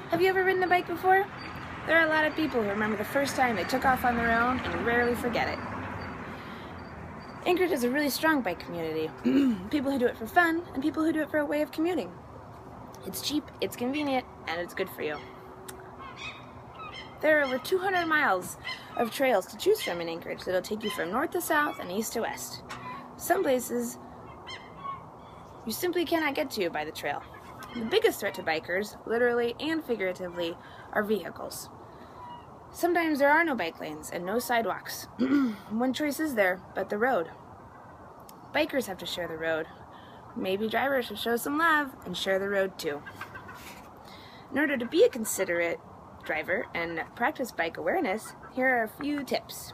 Have you ever ridden a bike before? There are a lot of people who remember the first time they took off on their own and rarely forget it. Anchorage is a really strong bike community. People who do it for fun and people who do it for a way of commuting. It's cheap, it's convenient, and it's good for you. There are over 200 miles of trails to choose from in Anchorage that'll take you from north to south and east to west. Some places you simply cannot get to by the trail. The biggest threat to bikers, literally and figuratively, are vehicles. Sometimes there are no bike lanes and no sidewalks. One choice is there, but the road. Bikers have to share the road. Maybe drivers should show some love and share the road too. In order to be a considerate driver and practice bike awareness, here are a few tips.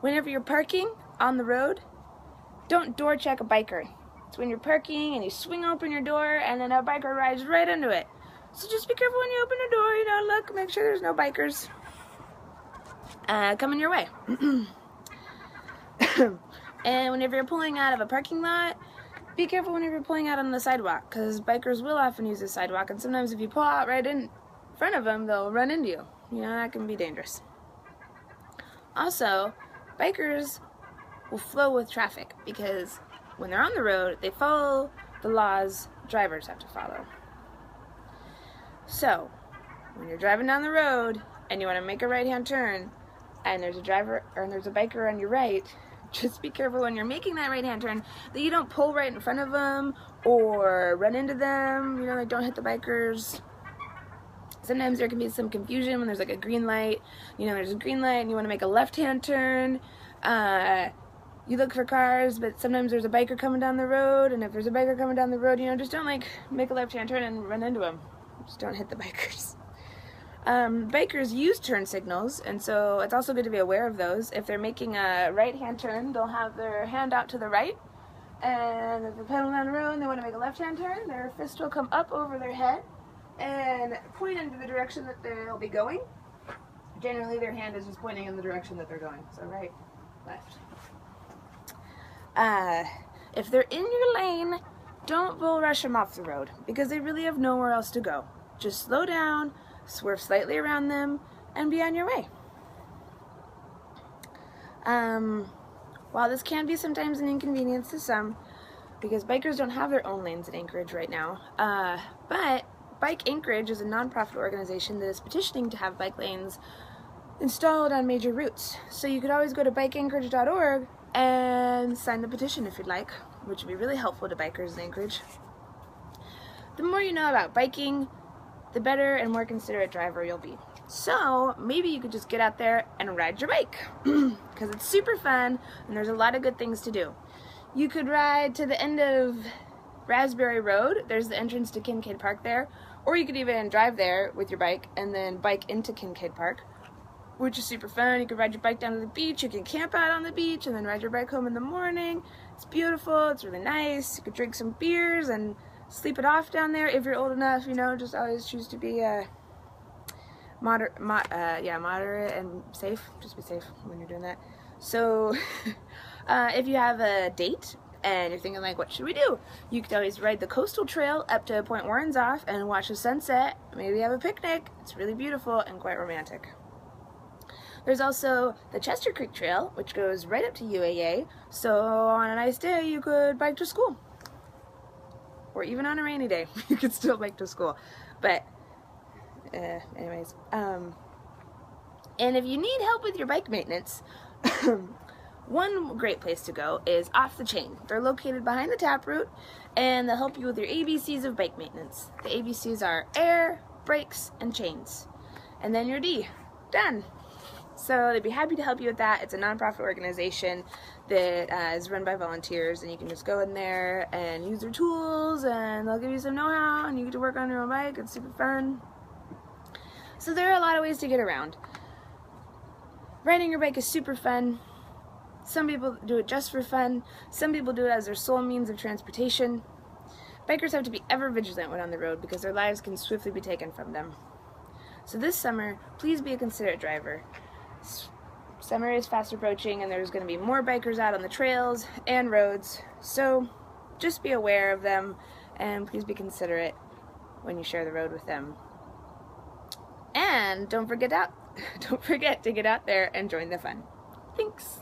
Whenever you're parking on the road, don't door check a biker. It's when you're parking and you swing open your door and then a biker rides right into it. So just be careful when you open the door, look, make sure there's no bikers coming your way. And whenever you're pulling out of a parking lot, be careful whenever you're pulling out on the sidewalk, because bikers will often use the sidewalk, and sometimes if you pull out right in front of them, they'll run into you. That can be dangerous. Also, bikers will flow with traffic, because when they're on the road, they follow the laws drivers have to follow. So, when you're driving down the road and you want to make a right-hand turn, and there's a biker on your right, just be careful when you're making that right-hand turn that you don't pull right in front of them or run into them. Like don't hit the bikers. Sometimes there can be some confusion when there's like a green light. There's a green light and you want to make a left-hand turn. You look for cars, but sometimes there's a biker coming down the road, and if there's a biker coming down the road, just don't make a left-hand turn and run into them. Just don't hit the bikers. Bikers use turn signals, and so it's also good to be aware of those. If they're making a right-hand turn, they'll have their hand out to the right, and if they're pedaling down the road and they want to make a left-hand turn, their fist will come up over their head and point into the direction that they'll be going. Generally, their hand is just pointing in the direction that they're going, so right, left. If they're in your lane, don't bull rush them off the road, because they really have nowhere else to go. Just slow down, swerve slightly around them, and be on your way. While this can be sometimes an inconvenience to some, because bikers don't have their own lanes in Anchorage right now, but Bike Anchorage is a nonprofit organization that is petitioning to have bike lanes installed on major routes. So you could always go to bikeanchorage.org and sign the petition if you'd like, which would be really helpful to bikers in Anchorage. The more you know about biking, the better and more considerate driver you'll be. So maybe you could just get out there and ride your bike, because it's super fun and there's a lot of good things to do. You could ride to the end of Raspberry Road. There's the entrance to Kincaid Park there, or you could even drive there with your bike and then bike into Kincaid Park, which is super fun. You could ride your bike down to the beach, you can camp out on the beach, and then ride your bike home in the morning. It's beautiful, it's really nice. You could drink some beers and sleep it off down there if you're old enough, just always choose to be moderate and safe. Just be safe when you're doing that. So, if you have a date and you're thinking what should we do? You could always ride the coastal trail up to Point Warrenzoff and watch the sunset, maybe have a picnic. It's really beautiful and quite romantic. There's also the Chester Creek Trail, which goes right up to UAA, so on a nice day you could bike to school. Or even on a rainy day, you could still bike to school. But, anyways. And if you need help with your bike maintenance, one great place to go is Off the Chain. They're located behind the Taproot, and they'll help you with your ABCs of bike maintenance. The ABCs are air, brakes, and chains. And then your D. Done. So they'd be happy to help you with that. It's a nonprofit organization that is run by volunteers, and you can just go in there and use their tools, and they'll give you some know-how, and you get to work on your own bike. It's super fun. So there are a lot of ways to get around. Riding your bike is super fun. Some people do it just for fun. Some people do it as their sole means of transportation. Bikers have to be ever vigilant when on the road, because their lives can swiftly be taken from them. So this summer, please be a considerate driver. Summer is fast approaching, and there's going to be more bikers out on the trails and roads, so just be aware of them, and please be considerate when you share the road with them. And don't forget to get out there and join the fun. Thanks.